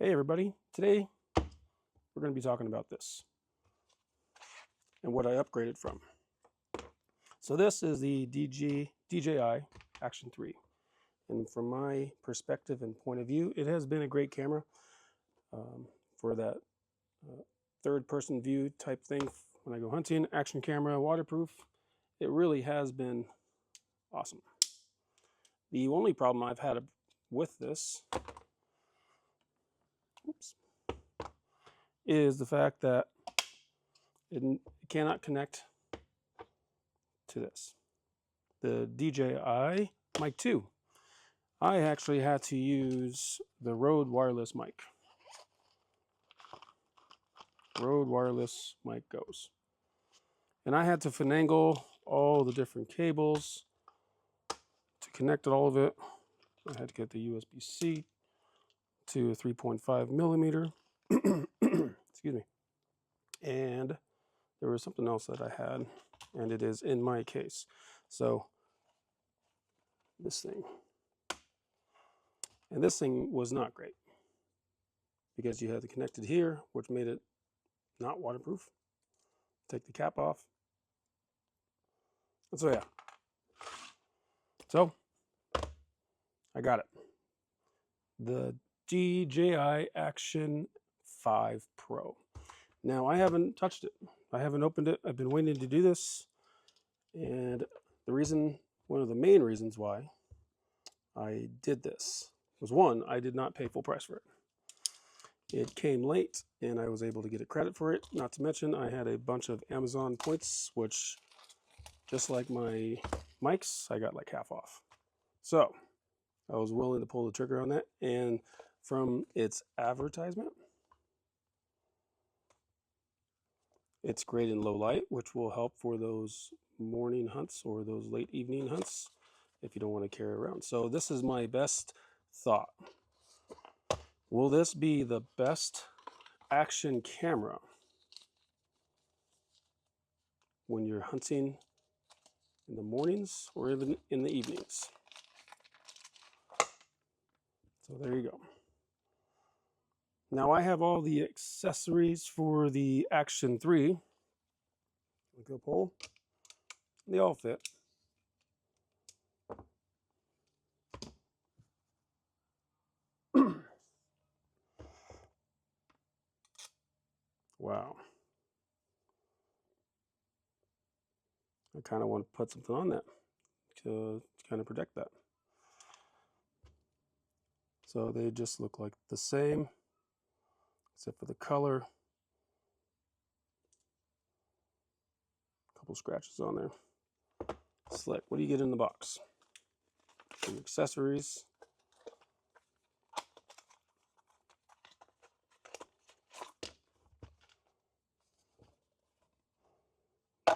Hey everybody, today we're going to be talking about this and what I upgraded from. So this is the DJI Action 3, and from my perspective and point of view, it has been a great camera for that third person view type thing when I go hunting. Action camera, waterproof. It really has been awesome. The only problem I've had with this is the fact that it cannot connect to this. The DJI Mic 2. I actually had to use the Rode wireless mic. Rode wireless mic goes. And I had to finagle all the different cables to connect all of it. I had to get the USB-C to a 3.5 millimeter. Excuse me. And there was something else that I had, and it is in my case. So this thing. And this thing was not great because you had to connect it here, which made it not waterproof. Take the cap off. And so yeah. So I got it. The DJI Action 5 Pro. Now I haven't touched it. I haven't opened it. I've been waiting to do this. And one of the main reasons why I did this was, one, I did not pay full price for it. It came late and I was able to get a credit for it. Not to mention I had a bunch of Amazon points, which just like my mics, I got like half off. So I was willing to pull the trigger on that. And from its advertisement, it's great in low light, which will help for those morning hunts or those late evening hunts if you don't want to carry around. So this is my best thought. Will this be the best action camera when you're hunting in the mornings or even in the evenings? So there you go. Now I have all the accessories for the Action 3. Look up pole. They all fit. Wow. I kind of want to put something on that to kind of protect that. So they just look like the same, except for the color. A couple scratches on there. Slick. What do you get in the box? Some accessories.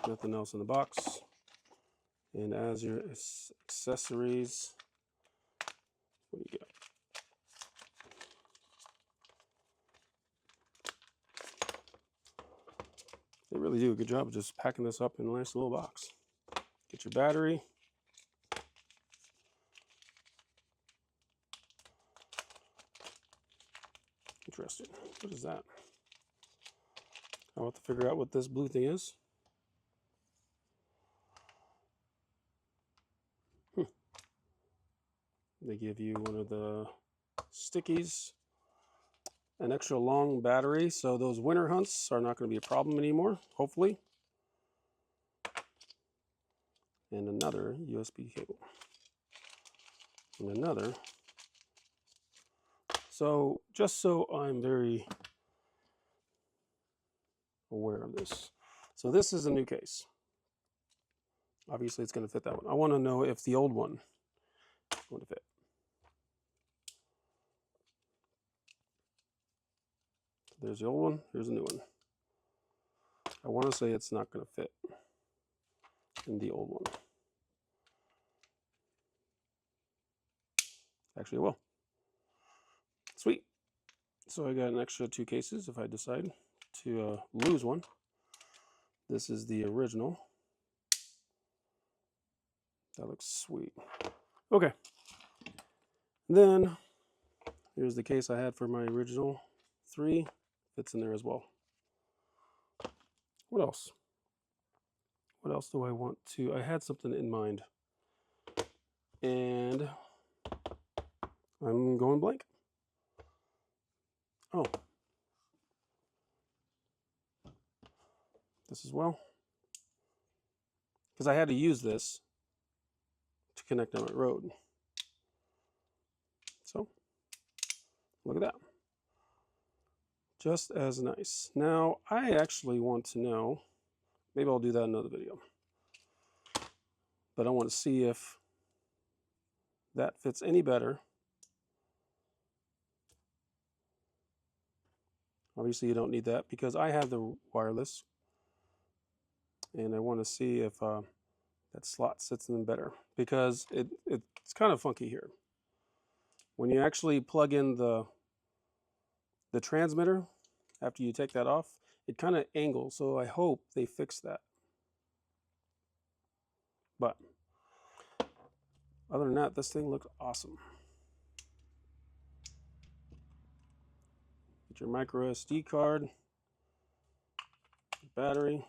Nothing else in the box. And as your accessories, what do you get? They really do a good job of just packing this up in a nice little box. Get your battery. Interesting. What is that? I'll have to figure out what this blue thing is. They give you one of the stickies, an extra long battery, so those winter hunts are not going to be a problem anymore, hopefully. And another USB cable. And another. So just so I'm very aware of this. So this is a new case. Obviously it's going to fit that one. I want to know if the old one is going to fit. There's the old one, here's the new one. I want to say it's not going to fit in the old one. Actually, it will. Sweet. So I got an extra 2 cases if I decide to lose one. This is the original. That looks sweet. Okay. Then Here's the case I had for my original 3. Fits in there as well. What else? What else do I want to? I had something in mind, and I'm going blank. Oh, this as well, because I had to use this to connect on my road. So look at that, just as nice. Now I actually want to know, maybe I'll do that in another video, but I want to see if that fits any better. Obviously you don't need that because I have the wireless, and I want to see if that slot sits in better, because it's kind of funky here. When you actually plug in the transmitter, after you take that off, it kind of angles, so I hope they fix that. But other than that, this thing looks awesome. Get your micro SD card, battery,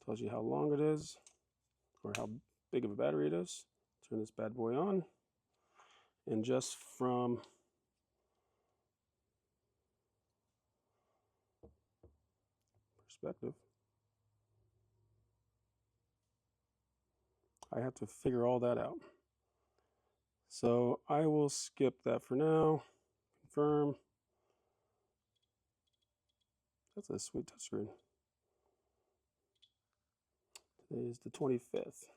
tells you how long it is or how big of a battery it is. Turn this bad boy on, and just from perspective, I have to figure all that out. So I will skip that for now. Confirm. That's a sweet touchscreen. Today is the 25th.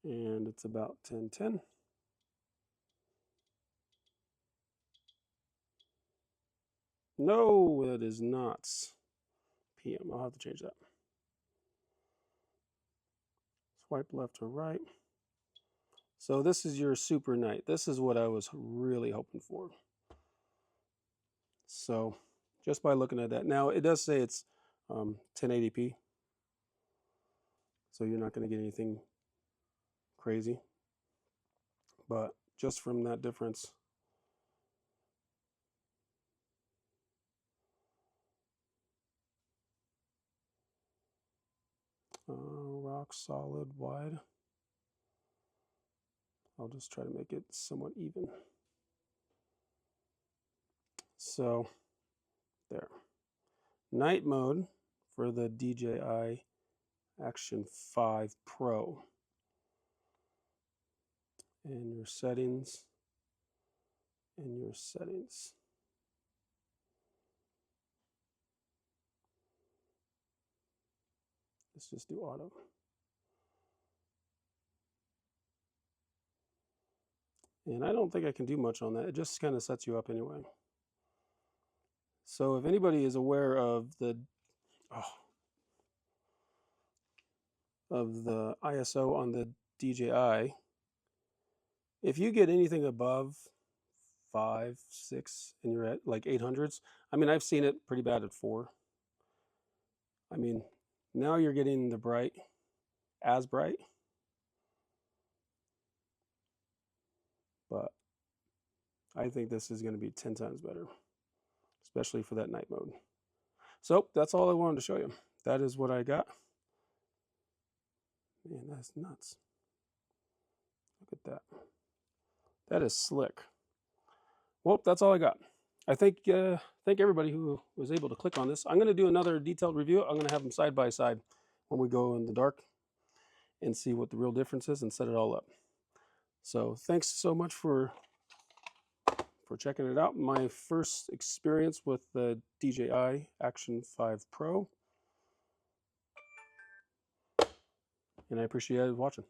And it's about 10:10. No, it is not PM. I'll have to change that. Swipe left or right. So this is your super night. This is what I was really hoping for. So just by looking at that. Now it does say it's 1080p. So you're not going to get anything crazy. But just from that difference, rock solid wide. I'll just try to make it somewhat even. So there. Night mode for the DJI Action 5 Pro. And your settings. And your settings. Let's just do auto. And I don't think I can do much on that. It just kind of sets you up anyway. So if anybody is aware of the ISO on the DJI, if you get anything above 5, 6, and you're at like 800s, I mean, I've seen it pretty bad at 4. I mean, now you're getting the bright, as bright, but I think this is going to be 10 times better, especially for that night mode. So that's all I wanted to show you. That is what I got. Man, that's nuts. Look at that. That is slick. Well, that's all I got. I thank everybody who was able to click on this. I'm going to do another detailed review. I'm going to have them side by side when we go in the dark and see what the real difference is and set it all up. So thanks so much for checking it out. My first experience with the DJI Action 5 Pro. And I appreciate you watching.